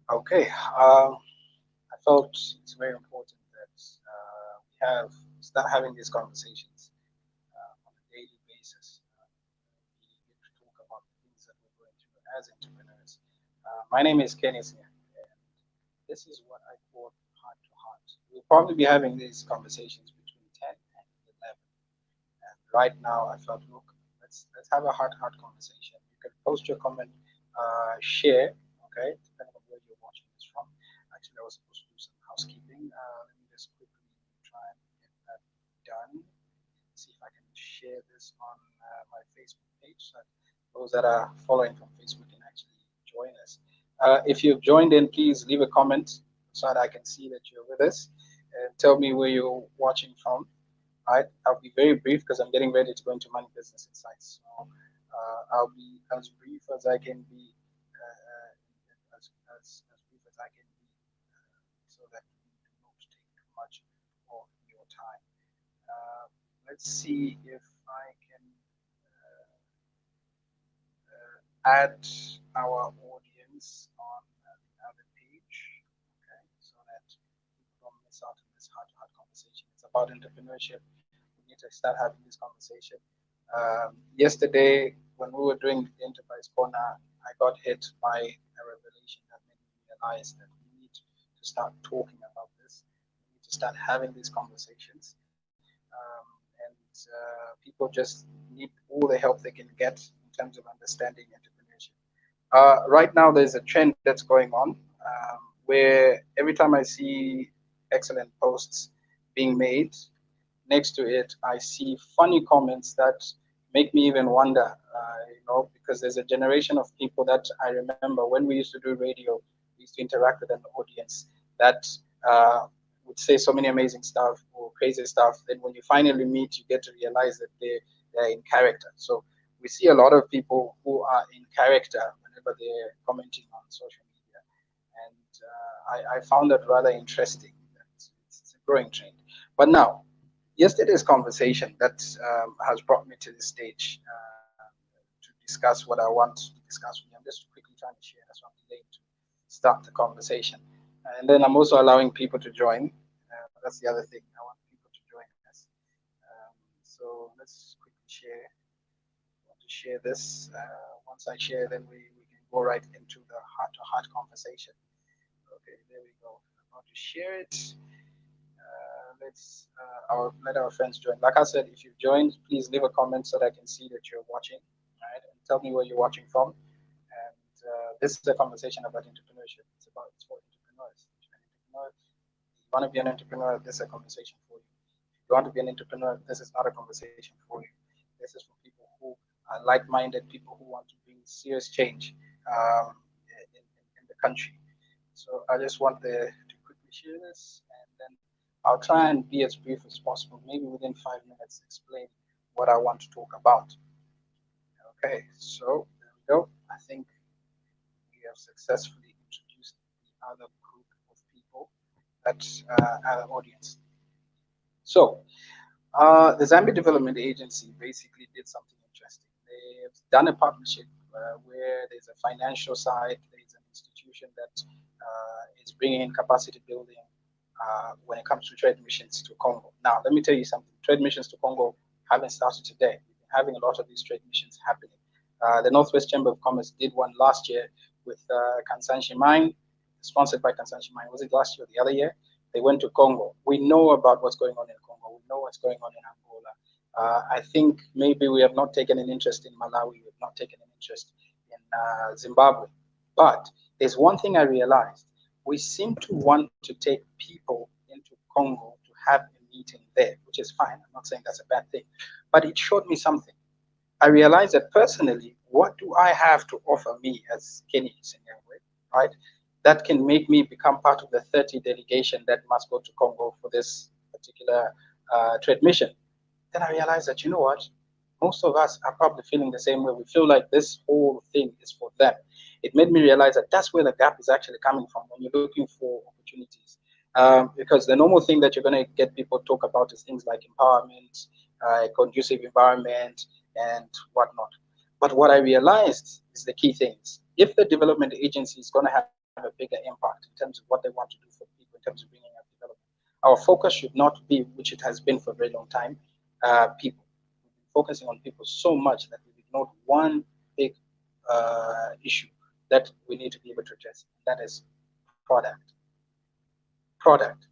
Okay. I felt it's very important that we have start having these conversations on a daily basis. We get to talk about the things that we're going through as entrepreneurs. My name is Kenneth here, and this is what I call heart to heart. We'll probably be having these conversations between 10 and 11. And right now, I felt, look, let's have a heart-to-heart conversation. You can post your comment, share, okay, depending on where you're watching this from. Actually, I was supposed to do some housekeeping. Let me just quickly try and get that done. See if I can share this on my Facebook page so that those that are following from Facebook can actually join us. If you've joined in, please leave a comment so that I can see that you're with us and tell me where you're watching from. Right, I'll be very brief because I'm getting ready to go into money business insights. So I'll be as brief as I can be, as brief as I can be, so that we do not take too much of your time. Uh, let's see if I can add our audience on the other page, okay, so that people don't miss out on this heart-to-heart conversation. It's about entrepreneurship. We need to start having this conversation. Yesterday, when we were doing the Enterprise Corner, I got hit by a revelation that made me realize that we need to start talking about this. We need to start having these conversations. And people just need all the help they can get in terms of understanding entrepreneurship. Right now, there's a trend that's going on where every time I see excellent posts being made, next to it, I see funny comments that make me even wonder, because there's a generation of people that I remember when we used to do radio, we used to interact with an audience that uh, would say so many amazing stuff or crazy stuff. Then when you finally meet, you get to realize that they're in character. So we see a lot of people who are in character whenever they're commenting on social media. And I found that rather interesting. It's a growing trend. But now, yesterday's conversation that has brought me to this stage to discuss what I want to discuss with you. I'm just quickly trying to share. That's why I'm delaying to start the conversation. And then I'm also allowing people to join. That's the other thing. I want people to join us. So let's quickly share. I want to share this. Once I share, then we can go right into the heart-to-heart conversation. Okay, there we go. I'm going to share it. Let our friends join. Like I said, if you've joined, please leave a comment so that I can see that you're watching, right? And tell me where you're watching from. And this is a conversation about entrepreneurship. It's for entrepreneurs. If you're an entrepreneur, you want to be an entrepreneur, this is a conversation for you. If you want to be an entrepreneur, this is not a conversation for you. This is for people who are like-minded, people who want to bring serious change in the country. So I just want to quickly share this, and then I'll try and be as brief as possible, maybe within 5 minutes, explain what I want to talk about. Okay, so there we go. I think we have successfully introduced the other group of people that our audience. So the Zambia Development Agency basically did something interesting. They've done a partnership where there's a financial side, there's an institution that is bringing in capacity building when it comes to trade missions to Congo. Now, let me tell you something. Trade missions to Congo haven't started today. We've been having a lot of these trade missions happening. The Northwest Chamber of Commerce did one last year with Kansanshi Mine, sponsored by Kansanshi Mine. Was it last year or the other year? They went to Congo. We know about what's going on in Congo. We know what's going on in Angola. I think maybe we have not taken an interest in Malawi. We have not taken an interest in Zimbabwe. But there's one thing I realized. We seem to want to take people into Congo to have a meeting there, which is fine. I'm not saying that's a bad thing. But it showed me something. I realized that personally, what do I have to offer me as Kenny Sinyangwe, right? That can make me become part of the 30 delegation that must go to Congo for this particular trade mission. Then I realized that, you know what? Most of us are probably feeling the same way. We feel like this whole thing is for them. It made me realize that that's where the gap is actually coming from when you're looking for opportunities. Because the normal thing that you're going to get people to talk about is things like empowerment, conducive environment, and whatnot. But what I realized is the key things. If the development agency is going to have a bigger impact in terms of what they want to do for people, in terms of bringing up development. Our focus should not be, which it has been for a very long time, people. We've been focusing on people so much that we've ignored one big issue that we need to be able to address. That is product. Product.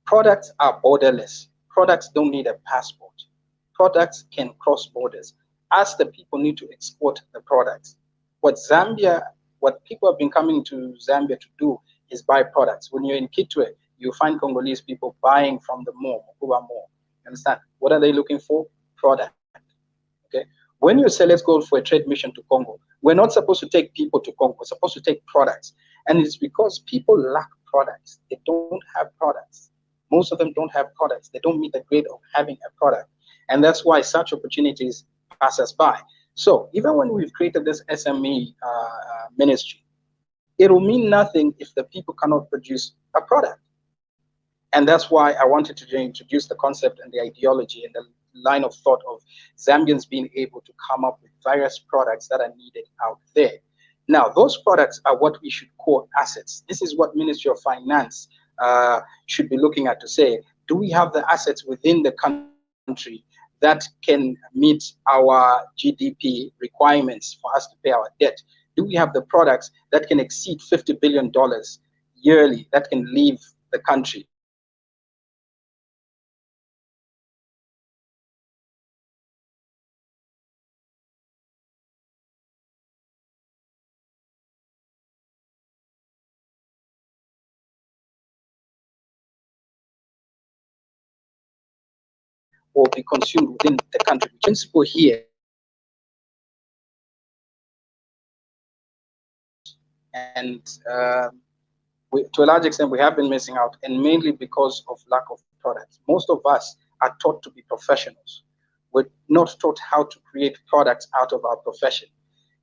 Products are borderless. Products don't need a passport. Products can cross borders. As the people need to export the products. What people have been coming to Zambia to do is buy products. When you're in Kitwe, you find Congolese people buying from the mall, Mukuba Mall. You understand? What are they looking for? Product. Okay. When you say let's go for a trade mission to Congo, we're not supposed to take people to Congo. We're supposed to take products, and it's because people lack products. They don't have products. Most of them don't have products. They don't meet the grade of having a product, and that's why such opportunities pass us by. So even when we've created this SME ministry, it will mean nothing if the people cannot produce a product. And that's why I wanted to introduce the concept and the ideology and the line of thought of Zambians being able to come up with various products that are needed out there. Now, those products are what we should call assets. This is what Ministry of Finance should be looking at to say, do we have the assets within the country that can meet our GDP requirements for us to pay our debt? Do we have the products that can exceed $50 billion yearly that can leave the country? Or be consumed within the country. The principle here, and to a large extent, we have been missing out, and mainly because of lack of products. Most of us are taught to be professionals. We're not taught how to create products out of our profession.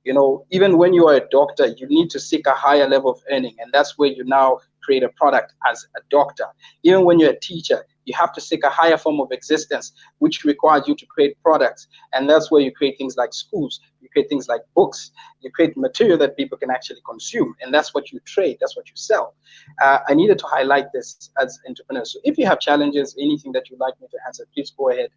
You know, even when you are a doctor, you need to seek a higher level of earning, and that's where you now create a product as a doctor. Even when you're a teacher, you have to seek a higher form of existence, which requires you to create products, and that's where you create things like schools, you create things like books, you create material that people can actually consume, and that's what you trade, that's what you sell. I needed to highlight this as entrepreneurs. So if you have challenges, anything that you'd like me to answer, please go ahead,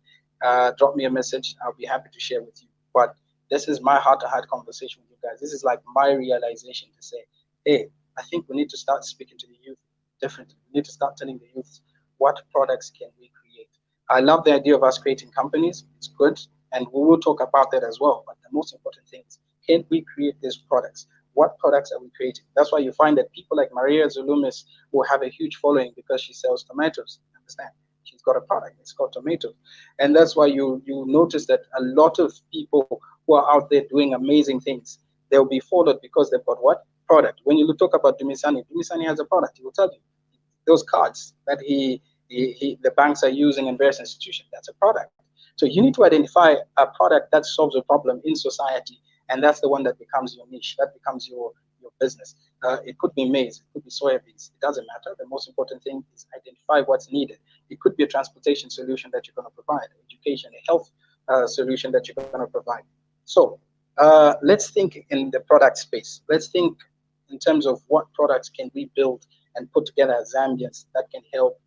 drop me a message. I'll be happy to share with you. But this is my heart-to-heart conversation with you guys. This is like my realization to say, hey, I think we need to start speaking to the youth differently. We need to start telling the youth what products can we create. I love the idea of us creating companies. It's good, and we will talk about that as well. But the most important thing is, can we create these products? What products are we creating? That's why you find that people like Maria Zulumis will have a huge following because she sells tomatoes. Understand? She's got a product. It's called tomato, and that's why you notice that a lot of people who are out there doing amazing things, they'll be followed because they've got what? Product. When you talk about Dumisani has a product. He will tell you those cards that the banks are using in various institutions. That's a product. So you need to identify a product that solves a problem in society, and that's the one that becomes your niche. That becomes your business. It could be maize, it could be soybeans. It doesn't matter. The most important thing is identify what's needed. It could be a transportation solution that you're going to provide, education, a health solution that you're going to provide. So let's think in the product space. Let's think in terms of what products can we build and put together as Zambians that can help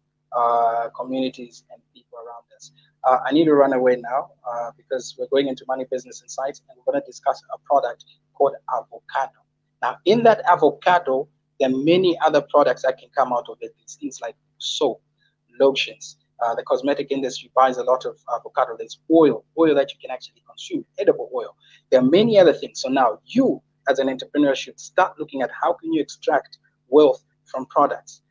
communities and people around us. I need to run away now because we're going into money, business, insights, and we're going to discuss a product called avocado. Now, in that avocado, there are many other products that can come out of it. It's things like soap, lotions. The cosmetic industry buys a lot of avocado. There's oil that you can actually consume, edible oil. There are many other things. So now you, as an entrepreneur, should start looking at how can you extract wealth from products.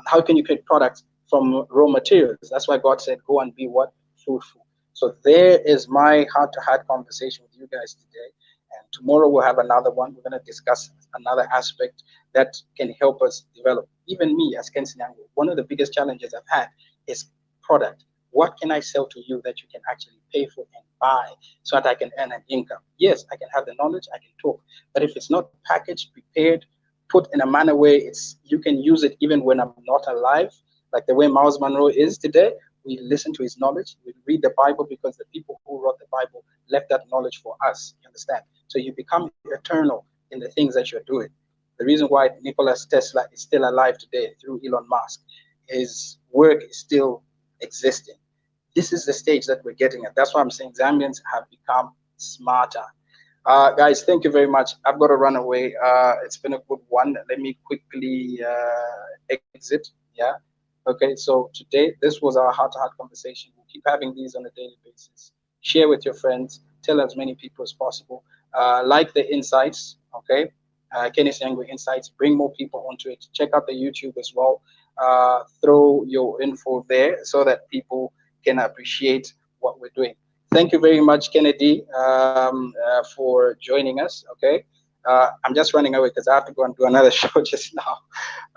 How can you create products from raw materials? That's why God said, go and be what? Fruitful. So there is my heart-to-heart conversation with you guys today. And tomorrow we'll have another one. We're going to discuss another aspect that can help us develop. Even me as Ken Sinyango, one of the biggest challenges I've had is product. What can I sell to you that you can actually pay for and buy so that I can earn an income? Yes, I can have the knowledge, I can talk. But if it's not packaged, prepared, put in a manner where you can use it even when I'm not alive, like the way Miles Monroe is today, we listen to his knowledge, we read the Bible because the people who wrote the Bible left that knowledge for us, you understand? So you become eternal in the things that you're doing. The reason why Nikola Tesla is still alive today through Elon Musk, his work is still existing. This is the stage that we're getting at. That's why I'm saying Zambians have become smarter. Guys, thank you very much. I've got to run away. It's been a good one. Let me quickly exit. Yeah. Okay. So today, this was our heart-to-heart conversation. We'll keep having these on a daily basis. Share with your friends. Tell as many people as possible. Like the insights. Okay. Kenny Sangwe Insights. Bring more people onto it. Check out the YouTube as well. Throw your info there so that people can appreciate what we're doing. Thank you very much, Kennedy, for joining us. Okay, I'm just running away because I have to go and do another show just now.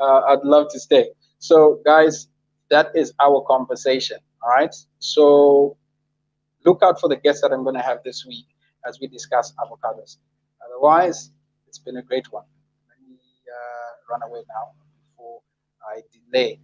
I'd love to stay. So, guys, that is our conversation. All right. So, look out for the guests that I'm going to have this week as we discuss avocados. Otherwise, it's been a great one. Let me run away now before I delay